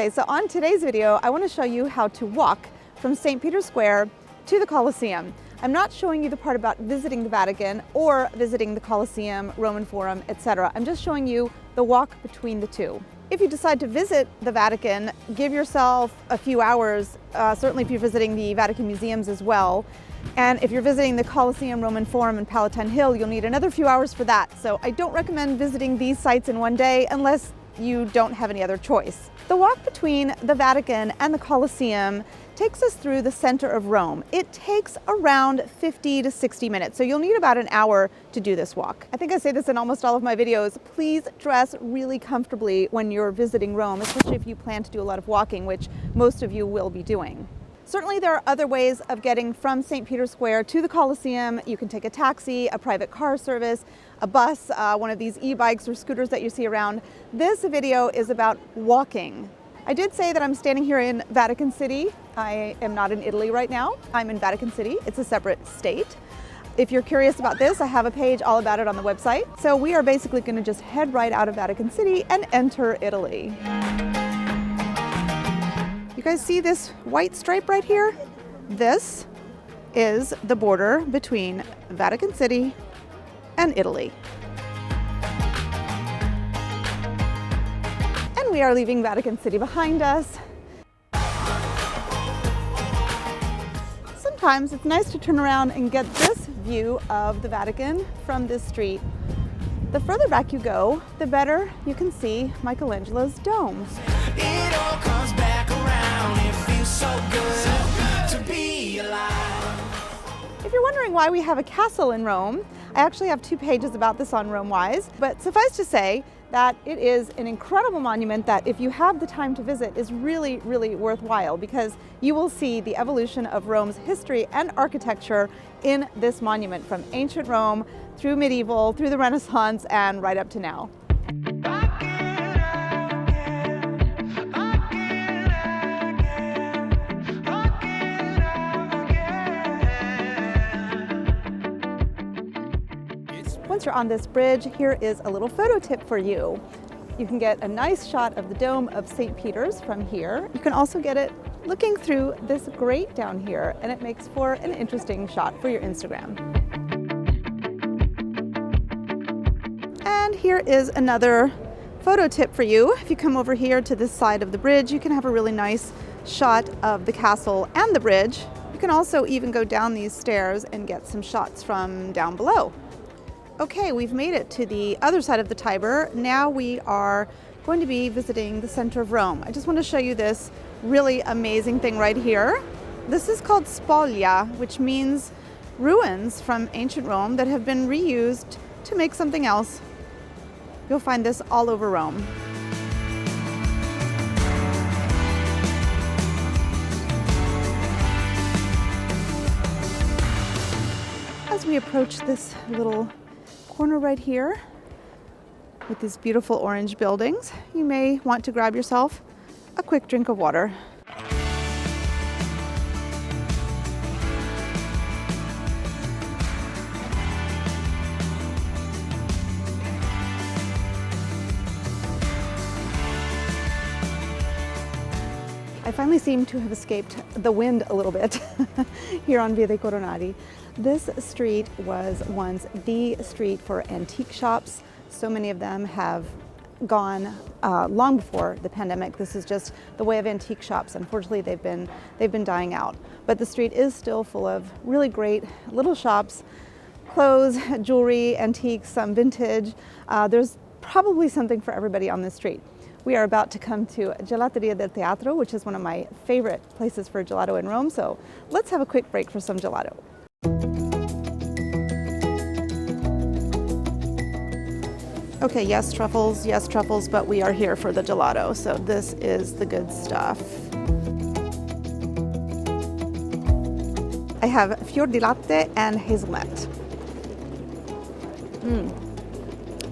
Okay, so on today's video, I want to show you how to walk from St. Peter's Square to the Colosseum. I'm not showing you the part about visiting the Vatican or visiting the Colosseum, Roman Forum, etc. I'm just showing you the walk between the two. If you decide to visit the Vatican, give yourself a few hours, certainly if you're visiting the Vatican museums as well. And if you're visiting the Colosseum, Roman Forum, and Palatine Hill, you'll need another few hours for that. So I don't recommend visiting these sites in one day unless you don't have any other choice. The walk between the Vatican and the Colosseum takes us through the center of Rome. It takes around 50 to 60 minutes, so you'll need about an hour to do this walk. I think I say this in almost all of my videos. Please dress really comfortably when you're visiting Rome, especially if you plan to do a lot of walking, which most of you will be doing. Certainly there are other ways of getting from St. Peter's Square to the Colosseum. You can take a taxi, a private car service, a bus, one of these e-bikes or scooters that you see around. This video is about walking. I did say that I'm standing here in Vatican City. I am not in Italy right now. I'm in Vatican City. It's a separate state. If you're curious about this, I have a page all about it on the website. So we are basically going to just head right out of Vatican City and enter Italy. You guys see this white stripe right here? This is the border between Vatican City and Italy. And we are leaving Vatican City behind us. Sometimes it's nice to turn around and get this view of the Vatican from this street. The further back you go, the better you can see Michelangelo's domes. It all comes back around. It feels so good to be alive. If you're wondering why we have a castle in Rome, I actually have 2 pages about this on RomeWise, but suffice to say that it is an incredible monument that if you have the time to visit is really, really worthwhile, because you will see the evolution of Rome's history and architecture in this monument, from ancient Rome through medieval, through the Renaissance, and right up to now. Once you're on this bridge, here is a little photo tip for you. You can get a nice shot of the dome of St. Peter's from here. You can also get it looking through this grate down here, and it makes for an interesting shot for your Instagram. And here is another photo tip for you. If you come over here to this side of the bridge, you can have a really nice shot of the castle and the bridge. You can also even go down these stairs and get some shots from down below. Okay, we've made it to the other side of the Tiber. Now we are going to be visiting the center of Rome. I just want to show you this really amazing thing right here. This is called spoglia, which means ruins from ancient Rome that have been reused to make something else. You'll find this all over Rome. As we approach this little corner right here with these beautiful orange buildings, you may want to grab yourself a quick drink of water. I finally seem to have escaped the wind a little bit here on Via dei Coronari. This street was once the street for antique shops. So many of them have gone long before the pandemic. This is just the way of antique shops. Unfortunately, they've been dying out. But the street is still full of really great little shops, clothes, jewelry, antiques, some vintage. There's probably something for everybody on this street. We are about to come to Gelateria del Teatro, which is one of my favorite places for gelato in Rome. So let's have a quick break for some gelato. Okay, yes truffles, but we are here for the gelato. So this is the good stuff. I have fior di latte and hazelnut.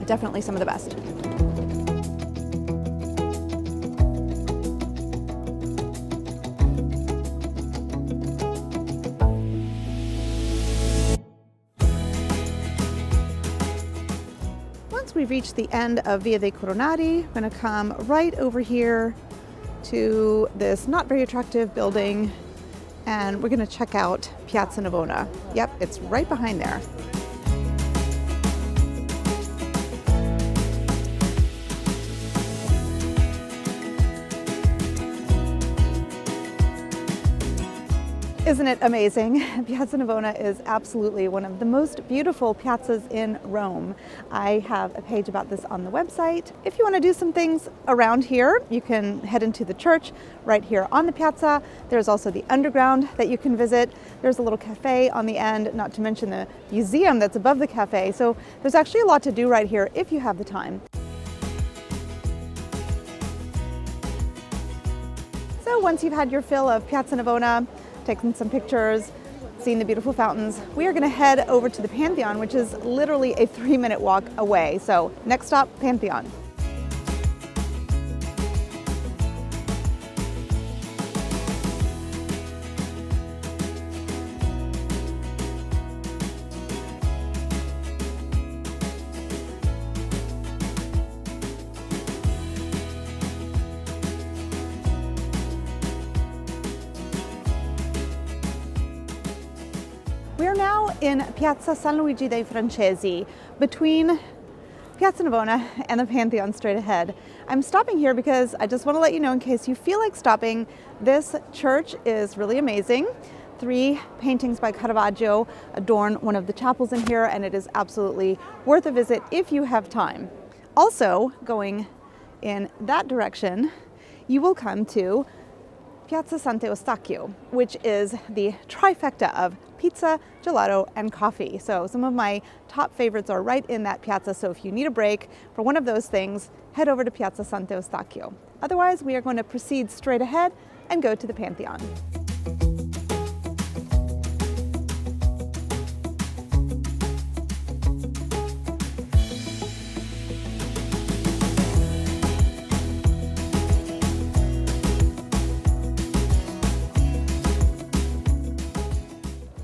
Definitely some of the best. We've reached the end of Via dei Coronari. We're going to come right over here to this not very attractive building, and we're going to check out Piazza Navona. Yep, it's right behind there. Isn't it amazing? Piazza Navona is absolutely one of the most beautiful piazzas in Rome. I have a page about this on the website. If you want to do some things around here, you can head into the church right here on the piazza. There's also the underground that you can visit. There's a little cafe on the end, not to mention the museum that's above the cafe. So there's actually a lot to do right here if you have the time. So once you've had your fill of Piazza Navona, taken some pictures, seen the beautiful fountains, we are going to head over to the Pantheon, which is literally a 3-minute walk away. So next stop, Pantheon. We are now in Piazza San Luigi dei Francesi, between Piazza Navona and the Pantheon straight ahead. I'm stopping here because I just want to let you know, in case you feel like stopping, this church is really amazing. 3 paintings by Caravaggio adorn one of the chapels in here, and it is absolutely worth a visit if you have time. Also, going in that direction, you will come to Piazza Sant'Angelo, which is the trifecta of pizza, gelato, and coffee. So some of my top favorites are right in that piazza. So if you need a break for one of those things, head over to Piazza Sant'Angelo. Otherwise, we are going to proceed straight ahead and go to the Pantheon.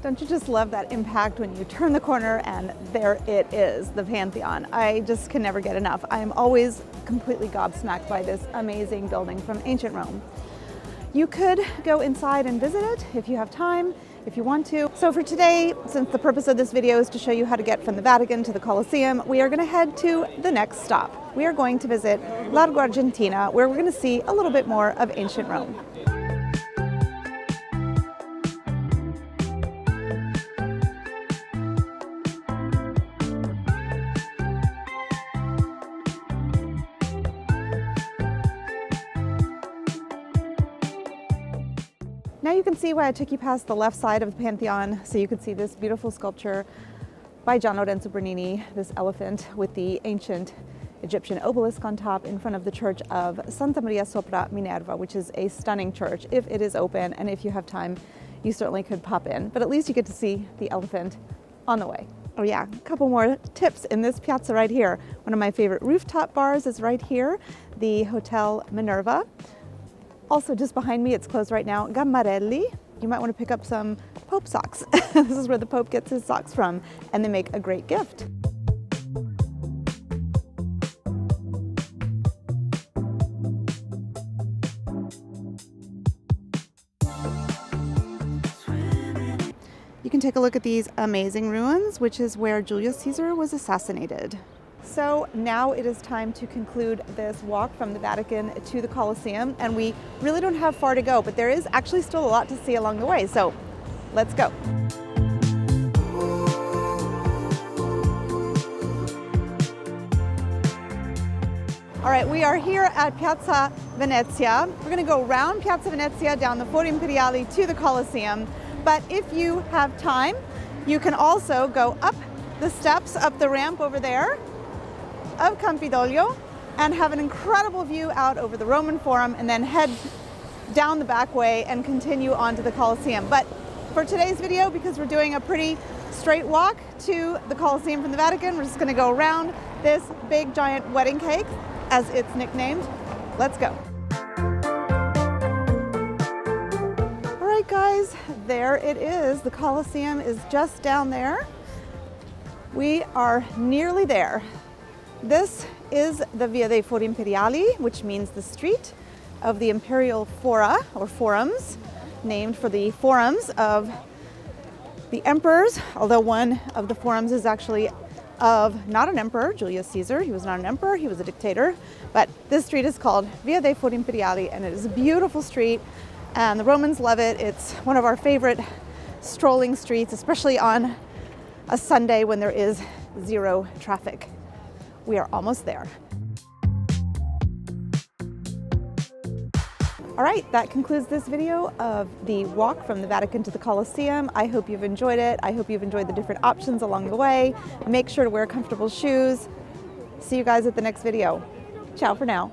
Don't you just love that impact when you turn the corner and there it is, the Pantheon? I just can never get enough. I am always completely gobsmacked by this amazing building from ancient Rome. You could go inside and visit it if you have time, if you want to. So for today, since the purpose of this video is to show you how to get from the Vatican to the Colosseum, we are going to head to the next stop. We are going to visit Largo Argentina, where we're going to see a little bit more of ancient Rome. Now you can see why I took you past the left side of the Pantheon, so you could see this beautiful sculpture by Gian Lorenzo Bernini, this elephant with the ancient Egyptian obelisk on top in front of the church of Santa Maria sopra Minerva, which is a stunning church. If it is open and if you have time, you certainly could pop in, but at least you get to see the elephant on the way. Oh yeah, a couple more tips in this piazza right here. One of my favorite rooftop bars is right here, the Hotel Minerva. Also just behind me, it's closed right now, Gammarelli. You might want to pick up some Pope socks. This is where the Pope gets his socks from, and they make a great gift. You can take a look at these amazing ruins, which is where Julius Caesar was assassinated. So now it is time to conclude this walk from the Vatican to the Colosseum, and we really don't have far to go, but there is actually still a lot to see along the way, so let's go. All right, we are here at Piazza Venezia. We're going to go around Piazza Venezia, down the Fori Imperiali to the Colosseum, but if you have time, you can also go up the steps, up the ramp over there of Campidoglio, and have an incredible view out over the Roman Forum, and then head down the back way and continue on to the Colosseum. But for today's video, because we're doing a pretty straight walk to the Colosseum from the Vatican, we're just going to go around this big giant wedding cake, as it's nicknamed. Let's go. All right guys, there it is. The Colosseum is just down there. We are nearly there. This is the Via dei Fori Imperiali, which means the street of the Imperial Fora, or forums, named for the forums of the emperors, although one of the forums is actually of not an emperor, Julius Caesar. He was not an emperor, he was a dictator. But this street is called Via dei Fori Imperiali, and it is a beautiful street, and the Romans love it. It's one of our favorite strolling streets, especially on a Sunday when there is zero traffic. We are almost there. All right, that concludes this video of the walk from the Vatican to the Colosseum. I hope you've enjoyed it. I hope you've enjoyed the different options along the way. Make sure to wear comfortable shoes. See you guys at the next video. Ciao for now.